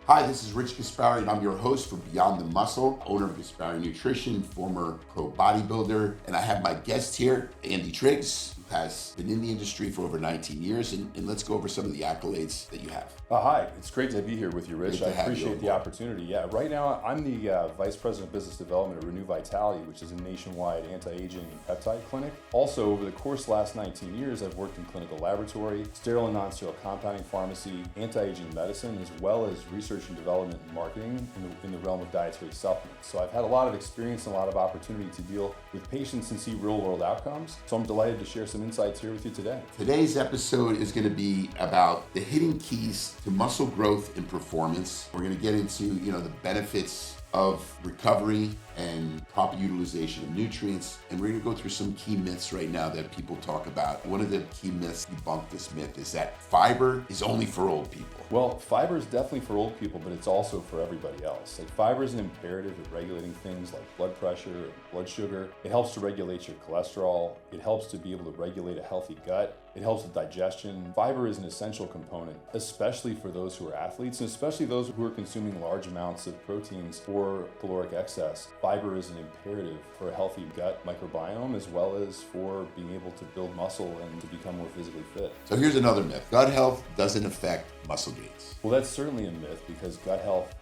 Hi, this is Rich Gaspari, and I'm your host for Beyond the Muscle, owner of Gaspari Nutrition, former pro bodybuilder. And I have my guest here, Andy Triggs, who has been in the industry for over 19 years. And let's go over some of the accolades that you have. Hi, it's great to be here with you, Rich. I appreciate the opportunity. Yeah, right now I'm the Vice President of Business Development at Renew Vitality, which is a nationwide anti-aging and peptide clinic. Also, over the course of the last 19 years, I've worked in clinical laboratory, sterile and non-sterile compounding pharmacy, anti-aging medicine, as well as research and development and marketing in the realm of dietary supplements. So I've had a lot of experience and a lot of opportunity to deal with patients and see real-world outcomes. So I'm delighted to share some insights here with you today. Today's episode is going to be about the hidden keys to muscle growth and performance. We're going to get into, the benefits of recovery and proper utilization of nutrients. And we're going to go through some key myths right now that people talk about. One of the key myths, debunk this myth, is that fiber is only for old people. Well, fiber is definitely for old people, but it's also for everybody else. Like, fiber is an imperative at regulating things like blood pressure and blood sugar. It helps to regulate your cholesterol. It helps to be able to regulate a healthy gut. It helps with digestion. Fiber is an essential component, especially for those who are athletes, and especially those who are consuming large amounts of proteins or caloric excess. Fiber is an imperative for a healthy gut microbiome, as well as for being able to build muscle and to become more physically fit. So here's another myth. Gut health doesn't affect muscle gains. Well, that's certainly a myth, because gut health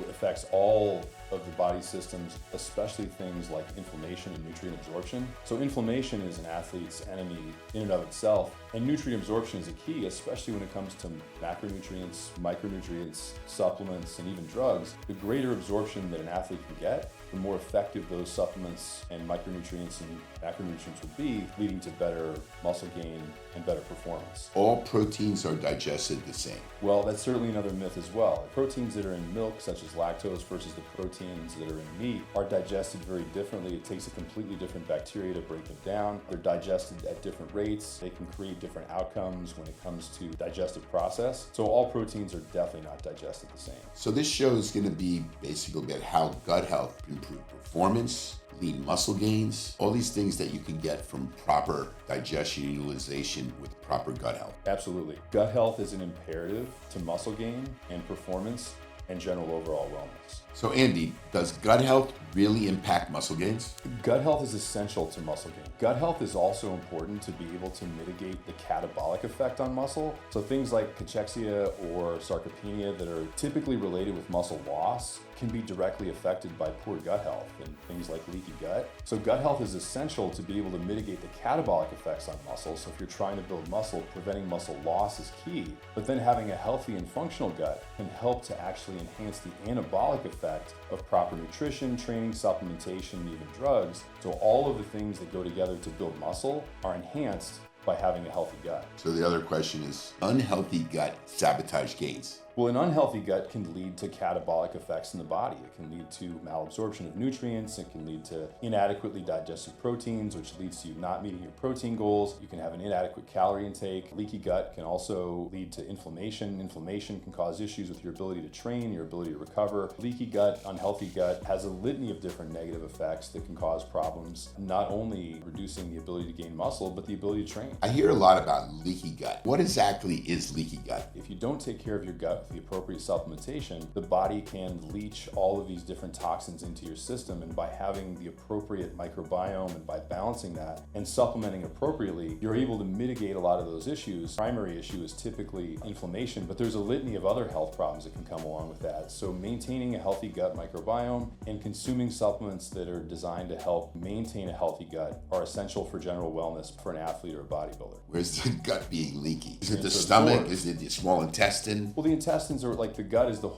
affects all of the body systems, especially things like inflammation and nutrient absorption. So inflammation is an athlete's enemy in and of itself, and nutrient absorption is a key, especially when it comes to macronutrients, micronutrients, supplements, and even drugs. The greater absorption that an athlete can get, the more effective those supplements and micronutrients and macronutrients will be, leading to better muscle gain and better performance. All proteins are digested the same. Well, that's certainly another myth as well. Proteins that are in milk, such as lactose, versus the proteins that are in meat, are digested very differently. It takes a completely different bacteria to break them down. They're digested at different rates. They can create different outcomes when it comes to digestive process. So all proteins are definitely not digested the same. So this show is going to be basically about how gut health can improve performance, lean muscle gains, all these things that you can get from proper digestion and utilization with proper gut health. Absolutely. Gut health is an imperative to muscle gain and performance and general overall wellness. So Andy, does gut health really impact muscle gains? Gut health is essential to muscle gain. Gut health is also important to be able to mitigate the catabolic effect on muscle. So things like cachexia or sarcopenia that are typically related with muscle loss can be directly affected by poor gut health and things like leaky gut. So gut health is essential to be able to mitigate the catabolic effects on muscle. So if you're trying to build muscle, preventing muscle loss is key. But then having a healthy and functional gut can help to actually enhance the anabolic effect of proper nutrition, training, supplementation, and even drugs. So all of the things that go together to build muscle are enhanced by having a healthy gut. So the other question is, unhealthy gut sabotage gains? Well, an unhealthy gut can lead to catabolic effects in the body. It can lead to malabsorption of nutrients. It can lead to inadequately digested proteins, which leads to you not meeting your protein goals. You can have an inadequate calorie intake. Leaky gut can also lead to inflammation. Inflammation can cause issues with your ability to train, your ability to recover. Leaky gut, unhealthy gut, has a litany of different negative effects that can cause problems, not only reducing the ability to gain muscle, but the ability to train. I hear a lot about leaky gut. What exactly is leaky gut? If you don't take care of your gut, the appropriate supplementation, the body can leach all of these different toxins into your system, and by having the appropriate microbiome and by balancing that and supplementing appropriately, you're able to mitigate a lot of those issues. Primary issue is typically inflammation, but there's a litany of other health problems that can come along with that. So maintaining a healthy gut microbiome and consuming supplements that are designed to help maintain a healthy gut are essential for general wellness for an athlete or a bodybuilder. Where's the gut being leaky? Is it the stomach? Is it the small intestine? Well, the intestines are like, the gut is the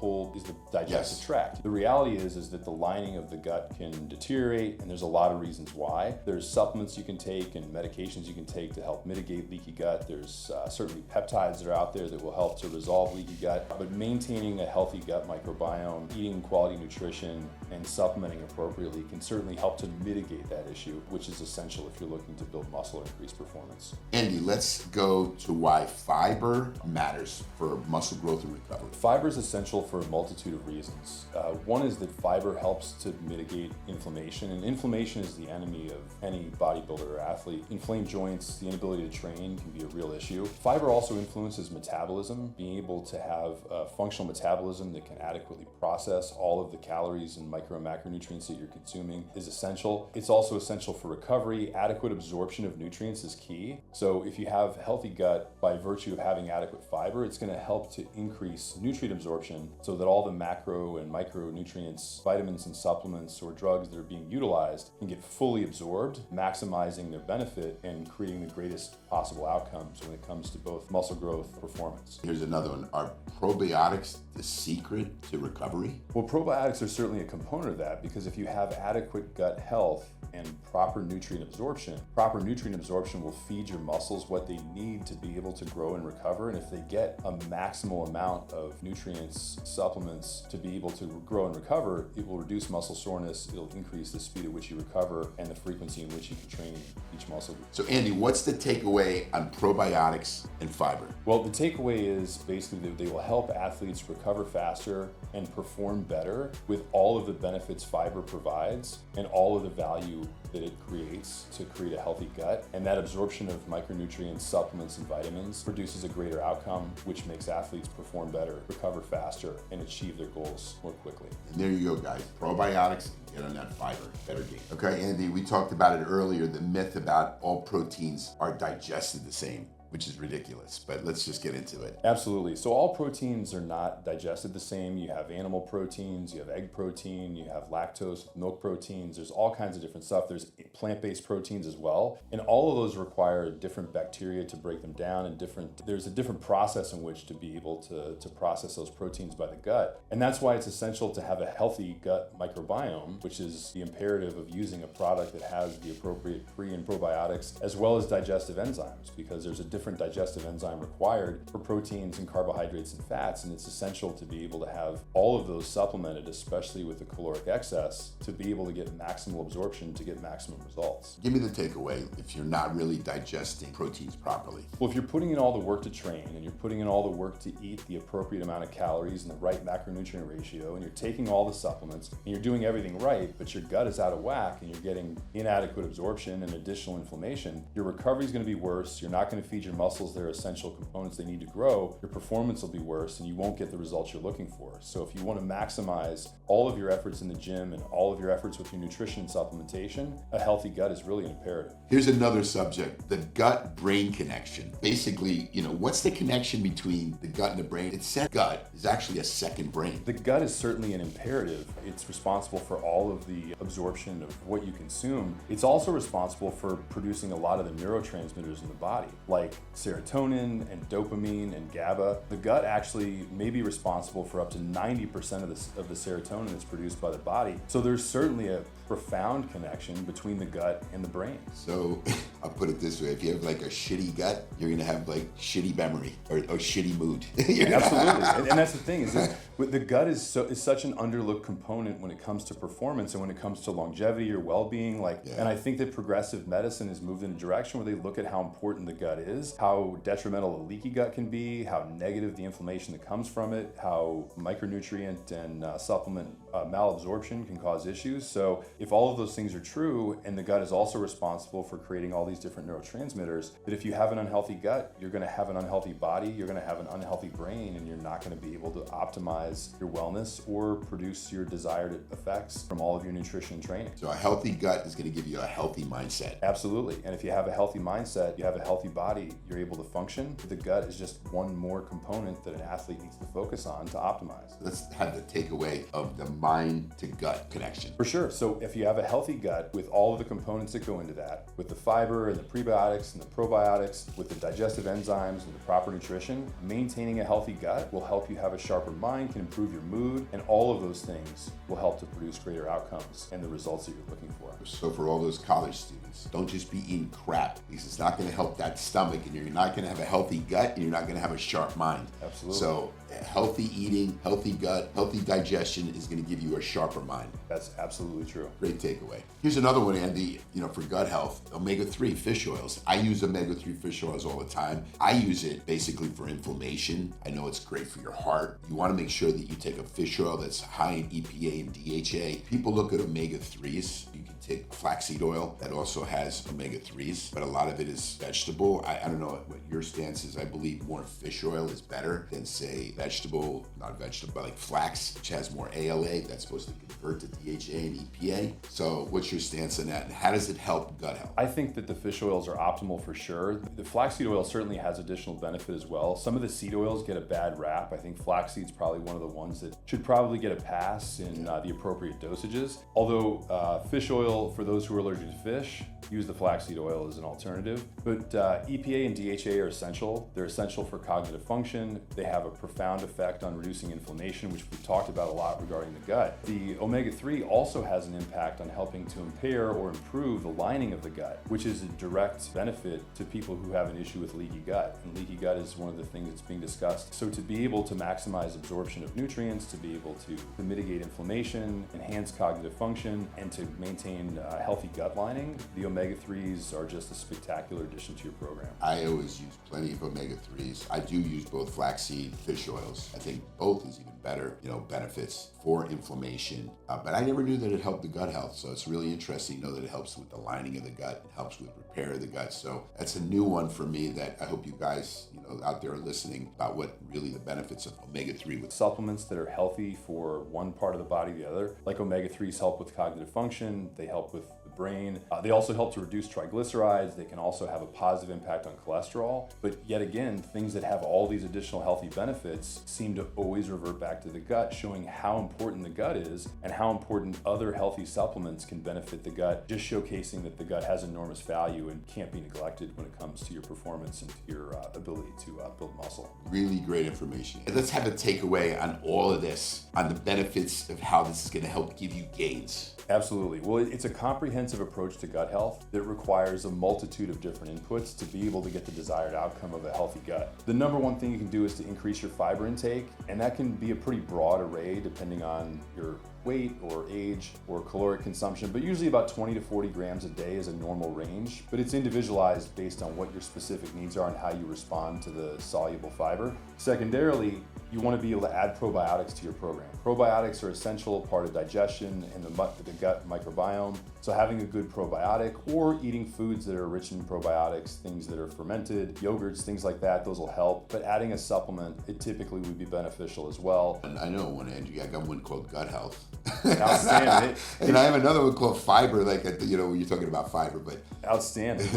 digestive tract. The reality is that the lining of the gut can deteriorate, and there's a lot of reasons why. There's supplements you can take and medications you can take to help mitigate leaky gut. There's certainly peptides that are out there that will help to resolve leaky gut, but maintaining a healthy gut microbiome, eating quality nutrition, and supplementing appropriately can certainly help to mitigate that issue, which is essential if you're looking to build muscle or increase performance. Andy, let's go to why fiber matters for muscle growth and recovery. recovery? Fiber is essential for a multitude of reasons. One is that fiber helps to mitigate inflammation, and inflammation is the enemy of any bodybuilder or athlete. Inflamed joints, the inability to train can be a real issue. Fiber also influences metabolism. Being able to have a functional metabolism that can adequately process all of the calories and micro and macronutrients that you're consuming is essential. It's also essential for recovery. Adequate absorption of nutrients is key. So if you have healthy gut, by virtue of having adequate fiber, it's going to help to increase nutrient absorption so that all the macro and micronutrients, vitamins and supplements or drugs that are being utilized can get fully absorbed, maximizing their benefit and creating the greatest possible outcomes when it comes to both muscle growth performance. Here's another one. Are probiotics the secret to recovery? Well, probiotics are certainly a component of that, because if you have adequate gut health and proper nutrient absorption will feed your muscles what they need to be able to grow and recover. And if they get a maximal amount of nutrients, supplements to be able to grow and recover, it will reduce muscle soreness, it'll increase the speed at which you recover and the frequency in which you can train each muscle group. So Andy, what's the takeaway on probiotics and fiber? Well, the takeaway is basically that they will help athletes recover faster and perform better with all of the benefits fiber provides and all of the value that it creates to create a healthy gut. And that absorption of micronutrients, supplements, and vitamins produces a greater outcome, which makes athletes perform better, recover faster, and achieve their goals more quickly. And there you go, guys. Probiotics, get on that fiber, better game. Okay, Andy, we talked about it earlier, the myth about all proteins are digested the same, which is ridiculous, but let's just get into it. Absolutely. So all proteins are not digested the same. You have animal proteins, you have egg protein, you have lactose, milk proteins. There's all kinds of different stuff. There's plant-based proteins as well. And all of those require different bacteria to break them down, and there's a different process in which to be able to process those proteins by the gut. And that's why it's essential to have a healthy gut microbiome, which is the imperative of using a product that has the appropriate pre and probiotics, as well as digestive enzymes, because there's a different digestive enzyme required for proteins and carbohydrates and fats, and it's essential to be able to have all of those supplemented, especially with the caloric excess, to be able to get maximal absorption to get maximum results. Give me the takeaway if you're not really digesting proteins properly. Well, if you're putting in all the work to train and you're putting in all the work to eat the appropriate amount of calories and the right macronutrient ratio, and you're taking all the supplements and you're doing everything right, but your gut is out of whack and you're getting inadequate absorption and additional inflammation, your recovery is going to be worse. You're not going to feed your muscles their essential components they need to grow. Your performance will be worse and you won't get the results you're looking for. So if you want to maximize all of your efforts in the gym and all of your efforts with your nutrition and supplementation, a healthy gut is really an imperative. Here's another subject, the gut-brain connection. Basically, what's the connection between the gut and the brain? It said gut is actually a second brain. The gut is certainly an imperative. It's responsible for all of the absorption of what you consume. It's also responsible for producing a lot of the neurotransmitters in the body, like serotonin and dopamine and GABA. The gut actually may be responsible for up to 90% of the serotonin that's produced by the body. So there's certainly a profound connection between the gut and the brain. So I'll put it this way, if you have like a shitty gut, you're gonna have like shitty memory or shitty mood. Absolutely, and that's the thing, is that the gut is such an underlooked component when it comes to performance and when it comes to longevity or well-being. And I think that progressive medicine has moved in a direction where they look at how important the gut is, how detrimental a leaky gut can be, how negative the inflammation that comes from it, how micronutrient and supplement malabsorption can cause issues. So if all of those things are true, and the gut is also responsible for creating all these different neurotransmitters, that if you have an unhealthy gut, you're going to have an unhealthy body, you're going to have an unhealthy brain, and you're not going to be able to optimize your wellness or produce your desired effects from all of your nutrition and training. So a healthy gut is going to give you a healthy mindset. Absolutely. And if you have a healthy mindset, you have a healthy body, you're able to function. The gut is just one more component that an athlete needs to focus on to optimize. Let's have the takeaway of the mind to gut connection. For sure. So if you have a healthy gut with all of the components that go into that, with the fiber and the prebiotics and the probiotics, with the digestive enzymes and the proper nutrition, maintaining a healthy gut will help you have a sharper mind, can improve your mood, and all of those things will help to produce greater outcomes and the results that you're looking for. So for all those college students, don't just be eating crap, because it's not going to help that stomach and you're not going to have a healthy gut, and you're not going to have a sharp mind. Absolutely. So healthy eating, healthy gut, healthy digestion is going to give you a sharper mind. That's absolutely true. Great takeaway. Here's another one, Andy, for gut health, omega-3 fish oils. I use omega-3 fish oils all the time. I use it basically for inflammation. I know it's great for your heart. You want to make sure that you take a fish oil that's high in EPA and DHA. People look at omega-3s. You can take flaxseed oil that also has omega-3s, but a lot of it is vegetable. I don't know what your stance is. I believe more fish oil is better than, say, not vegetable, but like flax, which has more ALA. That's supposed to convert to DHA and EPA. So what's your stance on that, and how does it help gut health? I think that the fish oils are optimal for sure. The flaxseed oil certainly has additional benefit as well. Some of the seed oils get a bad rap. I think flaxseed's probably one of the ones that should probably get a pass in the appropriate dosages. Although fish oil, for those who are allergic to fish, use the flaxseed oil as an alternative. But EPA and DHA are essential. They're essential for cognitive function. They have a profound effect on reducing inflammation, which we've talked about a lot regarding the gut. The omega-3 also has an impact on helping to impair or improve the lining of the gut, which is a direct benefit to people who have an issue with leaky gut. And leaky gut is one of the things that's being discussed. So to be able to maximize absorption of nutrients, to be able to mitigate inflammation, enhance cognitive function, and to maintain a healthy gut lining, the omega-3s are just a spectacular addition to your program. I always use plenty of omega-3s. I do use both flaxseed, fish oils. I think both is even better, benefits for inflammation. But I never knew that it helped the gut health. So it's really interesting to know that it helps with the lining of the gut, it helps with repair of the gut. So that's a new one for me that I hope you guys, out there are listening about what really the benefits of omega-3 with supplements that are healthy for one part of the body, the other. Like omega-3s help with cognitive function. They help with the brain. They also help to reduce triglycerides. They can also have a positive impact on cholesterol. But yet again, things that have all these additional healthy benefits seem to always revert back to the gut, showing how important the gut is and how important other healthy supplements can benefit the gut, just showcasing that the gut has enormous value and can't be neglected when it comes to your performance and to your ability to build muscle. Really great information. And let's have a takeaway on all of this, on the benefits of how this is going to help give you gains. Absolutely. Well, it's a comprehensive approach to gut health that requires a multitude of different inputs to be able to get the desired outcome of a healthy gut. The number one thing you can do is to increase your fiber intake, and that can be a pretty broad array depending on your weight or age or caloric consumption, but usually about 20 to 40 grams a day is a normal range, but it's individualized based on what your specific needs are and how you respond to the soluble fiber. Secondarily, you want to be able to add probiotics to your program. Probiotics are essential part of digestion and the gut microbiome. So having a good probiotic or eating foods that are rich in probiotics, things that are fermented, yogurts, things like that, those will help. But adding a supplement, it typically would be beneficial as well. And I know one, Andrew, I got one called Gut Health. Outstanding. And I have another one called Fiber, when you're talking about fiber, but. Outstanding.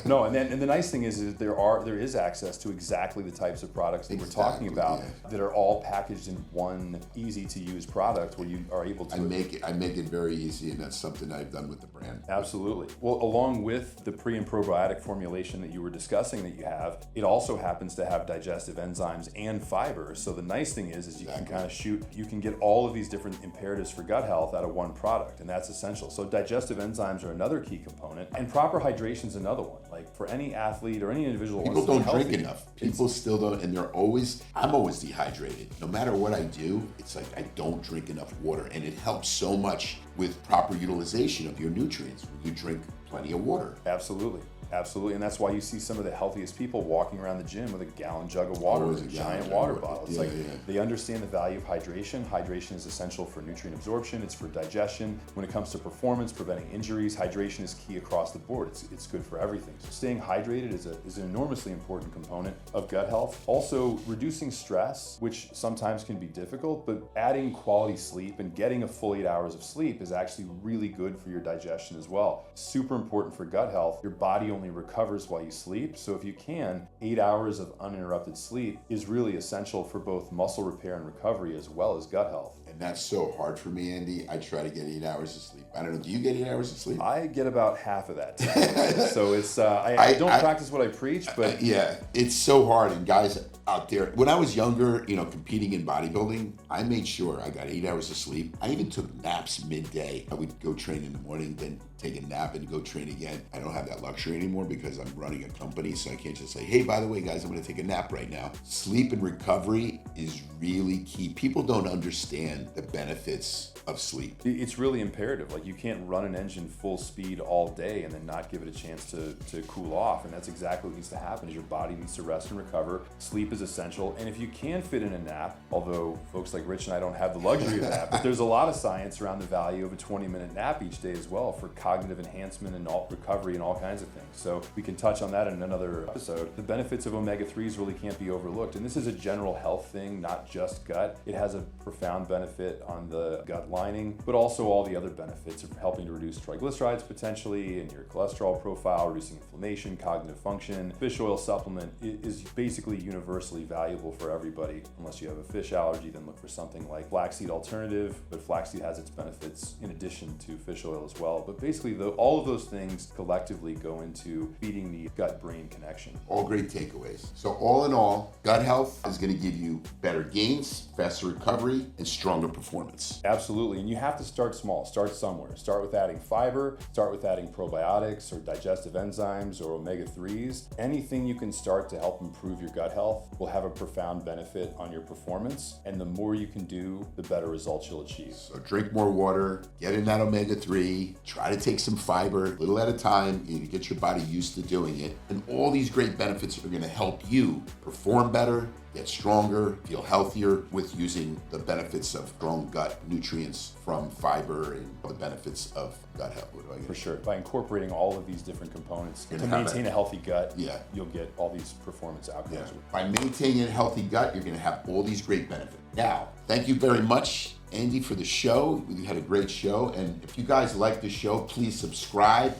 No, and the nice thing is there is access to exactly the types of products that we're talking about that are all packaged in one easy to use product where you are able to. I make it very easy, and that's something I've done with the brand. Absolutely. Well, along with the pre and probiotic formulation that you were discussing that you have, it also happens to have digestive enzymes and fiber. So the nice thing is you can kind of you can get all of these different imperatives for gut health out of one product, and that's essential. So digestive enzymes are another key component, and proper hydration is another one. Like for any athlete or any individual, people don't drink enough. People still don't, and I'm always dehydrated. No matter what I do, it's like I don't drink enough water, and it helps so much with proper utilization of your nutrients when you drink plenty of water. Absolutely. Absolutely, and that's why you see some of the healthiest people walking around the gym with a gallon jug of water, a giant water bottle. It's they understand the value of hydration. Hydration is essential for nutrient absorption. It's for digestion. When it comes to performance, preventing injuries, hydration is key across the board. It's good for everything. So staying hydrated is an enormously important component of gut health. Also, reducing stress, which sometimes can be difficult, but adding quality sleep and getting a full 8 hours of sleep is actually really good for your digestion as well. Super important for gut health. Your body only recovers while you sleep. So if you can, 8 hours of uninterrupted sleep is really essential for both muscle repair and recovery as well as gut health. And that's so hard for me, Andy. I try to get 8 hours of sleep. I don't know, do you get 8 hours of sleep? I get about half of that time. So it's, I don't practice what I preach, but. Yeah, it's so hard. And guys out there, when I was younger, competing in bodybuilding, I made sure I got 8 hours of sleep. I even took naps midday. I would go train in the morning, then take a nap and go train again. I don't have that luxury anymore because I'm running a company, so I can't just say, hey, by the way, guys, I'm going to take a nap right now. Sleep and recovery is really key. People don't understand the benefits of sleep. It's really imperative. Like, you can't run an engine full speed all day and then not give it a chance to cool off. And that's exactly what needs to happen, is your body needs to rest and recover. Sleep is essential. And if you can fit in a nap, although folks like Rich and I don't have the luxury of that, but there's a lot of science around the value of a 20-minute nap each day as well for cognitive enhancement and recovery and all kinds of things. So we can touch on that in another episode. The benefits of omega-3s really can't be overlooked. And this is a general health thing, not just gut. It has a profound benefit on the gut lining, but also all the other benefits of helping to reduce triglycerides potentially and your cholesterol profile, reducing inflammation, cognitive function. Fish oil supplement is basically universally valuable for everybody. Unless you have a fish allergy, then look for something like flaxseed alternative, but flaxseed has its benefits in addition to fish oil as well. But basically, all of those things collectively go into feeding the gut-brain connection. All great takeaways. So all in all, gut health is going to give you better gains, faster recovery, and stronger performance. Absolutely, and you have to start small. Start somewhere. Start with adding fiber, start with adding probiotics or digestive enzymes or omega-3s. Anything you can start to help improve your gut health will have a profound benefit on your performance, and the more you can do, the better results you'll achieve. So drink more water, get in that omega-3, try to take some fiber, a little at a time, you get your body used to doing it, and all these great benefits are going to help you perform better, get stronger, feel healthier with using the benefits of strong gut nutrients from fiber and the benefits of gut health. For sure. By incorporating all of these different components to maintain a healthy gut, you'll get all these performance outcomes. Yeah. By maintaining a healthy gut, you're going to have all these great benefits. Now, thank you very much, Andy, for the show. We had a great show. And if you guys like the show, please subscribe,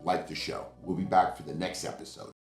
like the show. We'll be back for the next episode.